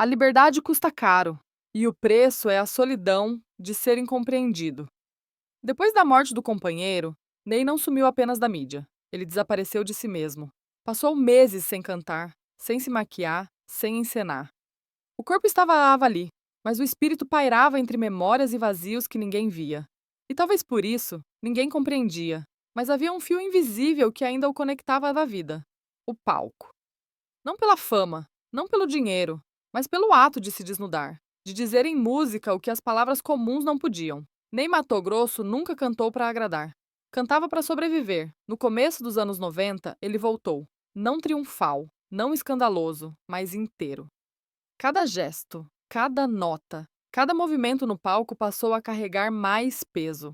A liberdade custa caro, e o preço é a solidão de ser incompreendido. Depois da morte do companheiro, Ney não sumiu apenas da mídia. Ele desapareceu de si mesmo. Passou meses sem cantar, sem se maquiar, sem encenar. O corpo estava ali, mas o espírito pairava entre memórias e vazios que ninguém via. E talvez por isso, ninguém compreendia, mas havia um fio invisível que ainda o conectava à vida: o palco. Não pela fama, não pelo dinheiro, mas pelo ato de se desnudar, de dizer em música o que as palavras comuns não podiam. Ney Matogrosso nunca cantou para agradar. Cantava para sobreviver. No começo dos anos 90, ele voltou. Não triunfal, não escandaloso, mas inteiro. Cada gesto, cada nota, cada movimento no palco passou a carregar mais peso.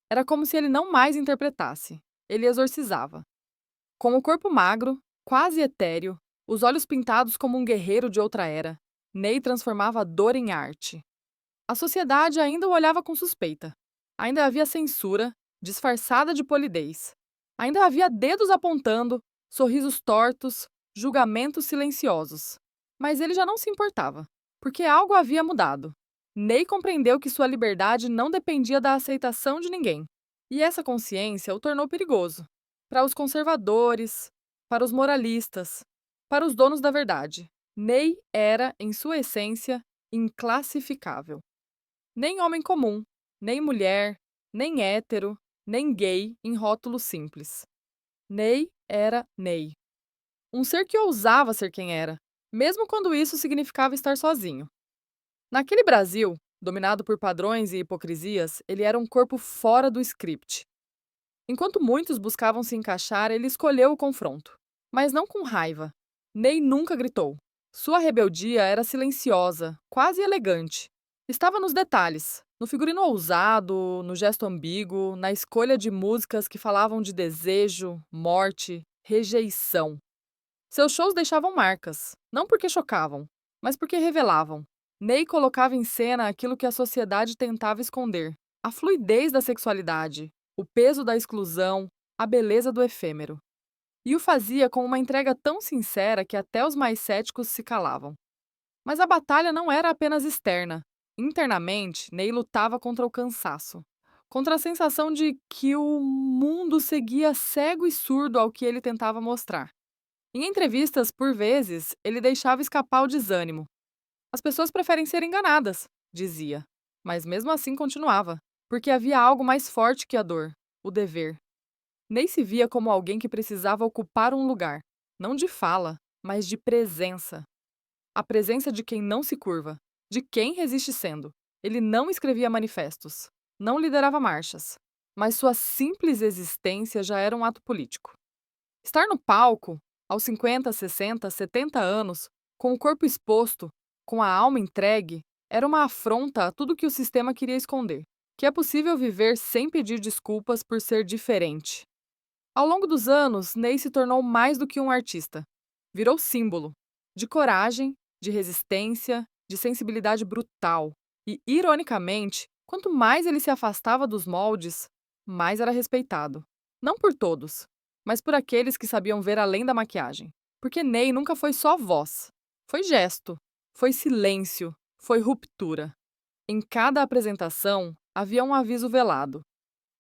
Era como se ele não mais interpretasse, ele exorcizava. Com o corpo magro, quase etéreo, os olhos pintados como um guerreiro de outra era, Ney transformava a dor em arte. A sociedade ainda o olhava com suspeita. Ainda havia censura, disfarçada de polidez. Ainda havia dedos apontando, sorrisos tortos, julgamentos silenciosos. Mas ele já não se importava, porque algo havia mudado. Ney compreendeu que sua liberdade não dependia da aceitação de ninguém. E essa consciência o tornou perigoso. Para os conservadores, para os moralistas, para os donos da verdade. Ney era, em sua essência, inclassificável. Nem homem comum, nem mulher, nem hétero, nem gay em rótulos simples. Ney era Ney. Um ser que ousava ser quem era, mesmo quando isso significava estar sozinho. Naquele Brasil, dominado por padrões e hipocrisias, ele era um corpo fora do script. Enquanto muitos buscavam se encaixar, ele escolheu o confronto. Mas não com raiva. Ney nunca gritou. Sua rebeldia era silenciosa, quase elegante. Estava nos detalhes, no figurino ousado, no gesto ambíguo, na escolha de músicas que falavam de desejo, morte, rejeição. Seus shows deixavam marcas, não porque chocavam, mas porque revelavam. Ney colocava em cena aquilo que a sociedade tentava esconder: a fluidez da sexualidade, o peso da exclusão, a beleza do efêmero. E o fazia com uma entrega tão sincera que até os mais céticos se calavam. Mas a batalha não era apenas externa. Internamente, Ney lutava contra o cansaço, contra a sensação de que o mundo seguia cego e surdo ao que ele tentava mostrar. Em entrevistas, por vezes, ele deixava escapar o desânimo. As pessoas preferem ser enganadas, dizia. Mas mesmo assim continuava, porque havia algo mais forte que a dor: o dever. Ney se via como alguém que precisava ocupar um lugar, não de fala, mas de presença. A presença de quem não se curva, de quem resiste sendo. Ele não escrevia manifestos, não liderava marchas, mas sua simples existência já era um ato político. Estar no palco, aos 50, 60, 70 anos, com o corpo exposto, com a alma entregue, era uma afronta a tudo que o sistema queria esconder. Que é possível viver sem pedir desculpas por ser diferente. Ao longo dos anos, Ney se tornou mais do que um artista. Virou símbolo de coragem, de resistência, de sensibilidade brutal. E, ironicamente, quanto mais ele se afastava dos moldes, mais era respeitado. Não por todos, mas por aqueles que sabiam ver além da maquiagem. Porque Ney nunca foi só voz. Foi gesto, foi silêncio, foi ruptura. Em cada apresentação, havia um aviso velado.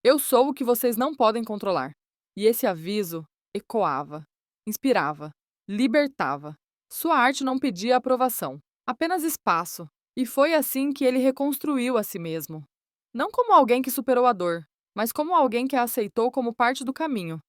Eu sou o que vocês não podem controlar. E esse aviso ecoava, inspirava, libertava. Sua arte não pedia aprovação, apenas espaço. E foi assim que ele reconstruiu a si mesmo. Não como alguém que superou a dor, mas como alguém que a aceitou como parte do caminho.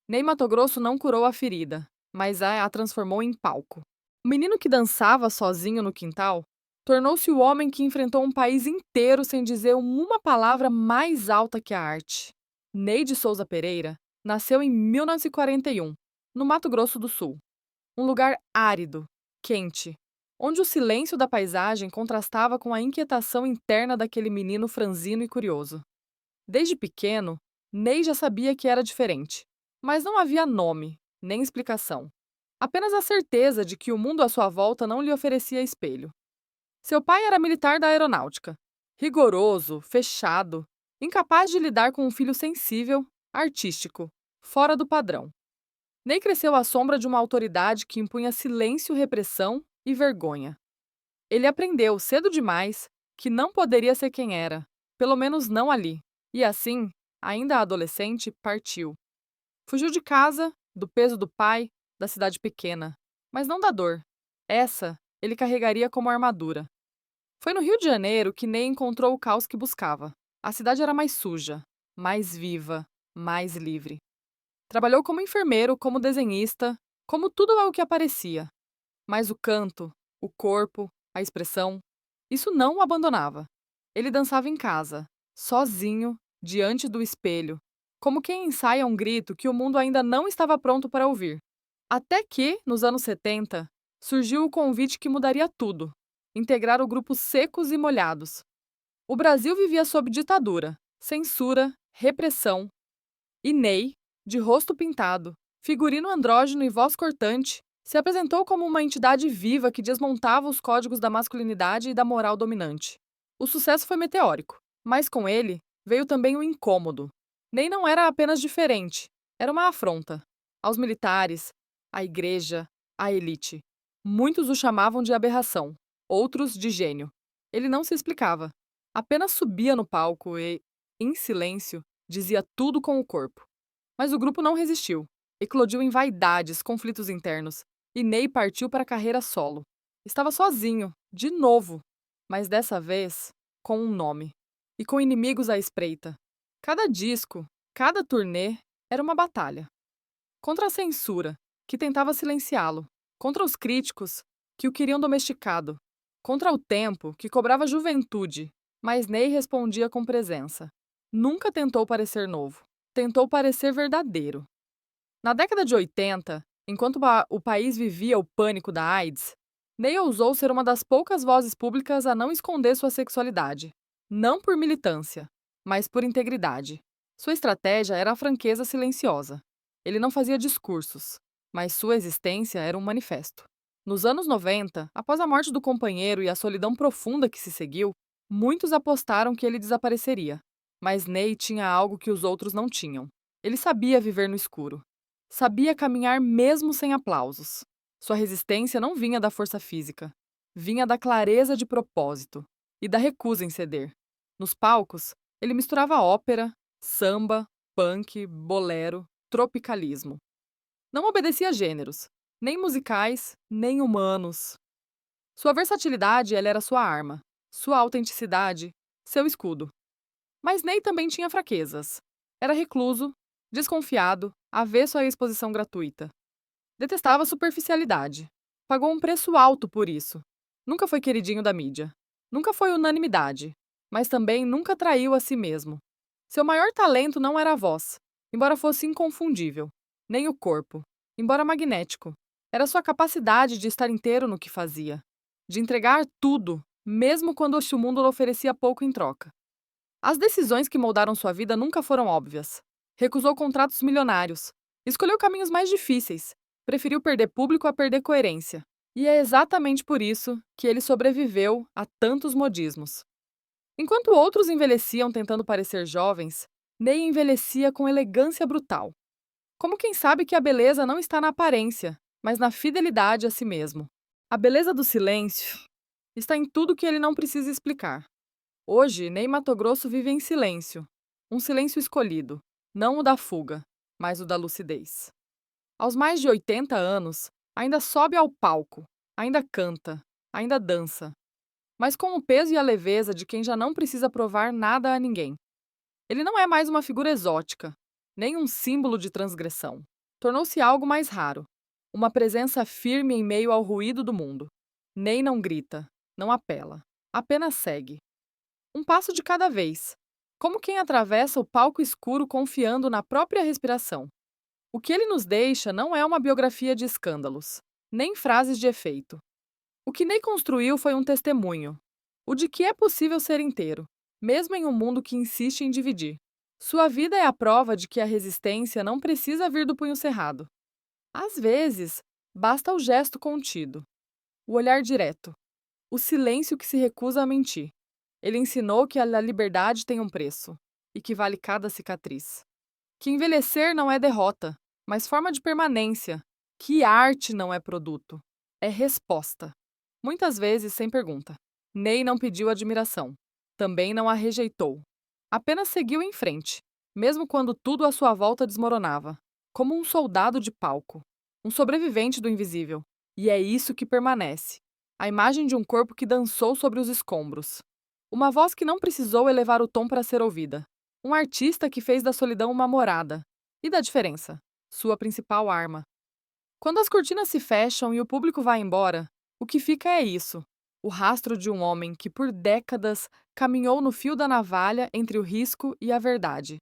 Ney Matogrosso não curou a ferida, mas a transformou em palco. O menino que dançava sozinho no quintal tornou-se o homem que enfrentou um país inteiro sem dizer uma palavra mais alta que a arte. Ney de Souza Pereira nasceu em 1941, no Mato Grosso do Sul. Um lugar árido, quente, onde o silêncio da paisagem contrastava com a inquietação interna daquele menino franzino e curioso. Desde pequeno, Ney já sabia que era diferente, mas não havia nome, nem explicação. Apenas a certeza de que o mundo à sua volta não lhe oferecia espelho. Seu pai era militar da aeronáutica, rigoroso, fechado, incapaz de lidar com um filho sensível, artístico, fora do padrão. Ney cresceu à sombra de uma autoridade que impunha silêncio, repressão e vergonha. Ele aprendeu cedo demais que não poderia ser quem era, pelo menos não ali. E assim, ainda adolescente, partiu. Fugiu de casa, do peso do pai, da cidade pequena, mas não da dor. Essa ele carregaria como armadura. Foi no Rio de Janeiro que Ney encontrou o caos que buscava. A cidade era mais suja, mais viva, mais livre. Trabalhou como enfermeiro, como desenhista, como tudo o que aparecia. Mas o canto, o corpo, a expressão, isso não o abandonava. Ele dançava em casa, sozinho, diante do espelho, como quem ensaia um grito que o mundo ainda não estava pronto para ouvir. Até que, nos anos 70, surgiu o convite que mudaria tudo: integrar o grupo Secos e Molhados. O Brasil vivia sob ditadura, censura, repressão, e Ney, de rosto pintado, figurino andrógeno e voz cortante, se apresentou como uma entidade viva que desmontava os códigos da masculinidade e da moral dominante. O sucesso foi meteórico, mas com ele veio também o incômodo. Ney não era apenas diferente, era uma afronta. Aos militares, à igreja, à elite. Muitos o chamavam de aberração, outros de gênio. Ele não se explicava. Apenas subia no palco e, em silêncio, dizia tudo com o corpo. Mas o grupo não resistiu. Eclodiu em vaidades, conflitos internos, e Ney partiu para a carreira solo. Estava sozinho, de novo, mas dessa vez com um nome e com inimigos à espreita. Cada disco, cada turnê era uma batalha. Contra a censura, que tentava silenciá-lo, contra os críticos, que o queriam domesticado, contra o tempo, que cobrava juventude, mas Ney respondia com presença. Nunca tentou parecer novo, tentou parecer verdadeiro. Na década de 80, enquanto o país vivia o pânico da AIDS, Ney ousou ser uma das poucas vozes públicas a não esconder sua sexualidade. Não por militância, mas por integridade. Sua estratégia era a franqueza silenciosa. Ele não fazia discursos, mas sua existência era um manifesto. Nos anos 90, após a morte do companheiro e a solidão profunda que se seguiu, muitos apostaram que ele desapareceria. Mas Ney tinha algo que os outros não tinham. Ele sabia viver no escuro. Sabia caminhar mesmo sem aplausos. Sua resistência não vinha da força física. Vinha da clareza de propósito e da recusa em ceder. Nos palcos, ele misturava ópera, samba, punk, bolero, tropicalismo. Não obedecia a gêneros, nem musicais, nem humanos. Sua versatilidade, ela era sua arma, sua autenticidade, seu escudo. Mas Ney também tinha fraquezas. Era recluso, desconfiado, avesso à exposição gratuita. Detestava a superficialidade. Pagou um preço alto por isso. Nunca foi queridinho da mídia. Nunca foi unanimidade. Mas também nunca traiu a si mesmo. Seu maior talento não era a voz, embora fosse inconfundível, nem o corpo, embora magnético. Era sua capacidade de estar inteiro no que fazia, de entregar tudo, mesmo quando o mundo lhe oferecia pouco em troca. As decisões que moldaram sua vida nunca foram óbvias. Recusou contratos milionários, escolheu caminhos mais difíceis, preferiu perder público a perder coerência. E é exatamente por isso que ele sobreviveu a tantos modismos. Enquanto outros envelheciam tentando parecer jovens, Ney envelhecia com elegância brutal. Como quem sabe que a beleza não está na aparência, mas na fidelidade a si mesmo. A beleza do silêncio está em tudo que ele não precisa explicar. Hoje, Ney Matogrosso vive em silêncio. Um silêncio escolhido, não o da fuga, mas o da lucidez. Aos mais de 80 anos, ainda sobe ao palco, ainda canta, ainda dança, mas com o peso e a leveza de quem já não precisa provar nada a ninguém. Ele não é mais uma figura exótica, nem um símbolo de transgressão. Tornou-se algo mais raro, uma presença firme em meio ao ruído do mundo. Ney não grita, não apela, apenas segue. Um passo de cada vez, como quem atravessa o palco escuro confiando na própria respiração. O que ele nos deixa não é uma biografia de escândalos, nem frases de efeito. O que Ney construiu foi um testemunho, o de que é possível ser inteiro, mesmo em um mundo que insiste em dividir. Sua vida é a prova de que a resistência não precisa vir do punho cerrado. Às vezes, basta o gesto contido, o olhar direto, o silêncio que se recusa a mentir. Ele ensinou que a liberdade tem um preço e que vale cada cicatriz. Que envelhecer não é derrota, mas forma de permanência. Que arte não é produto, é resposta. muitas vezes sem pergunta. Ney não pediu admiração. Também não a rejeitou. Apenas seguiu em frente, mesmo quando tudo à sua volta desmoronava. Como um soldado de palco. Um sobrevivente do invisível. E é isso que permanece. A imagem de um corpo que dançou sobre os escombros. Uma voz que não precisou elevar o tom para ser ouvida. Um artista que fez da solidão uma morada. E da diferença? Sua principal arma. Quando as cortinas se fecham e o público vai embora, o que fica é isso: o rastro de um homem que por décadas caminhou no fio da navalha entre o risco e a verdade.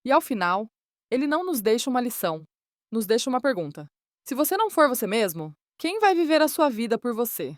E ao final, ele não nos deixa uma lição, nos deixa uma pergunta. Se você não for você mesmo, quem vai viver a sua vida por você?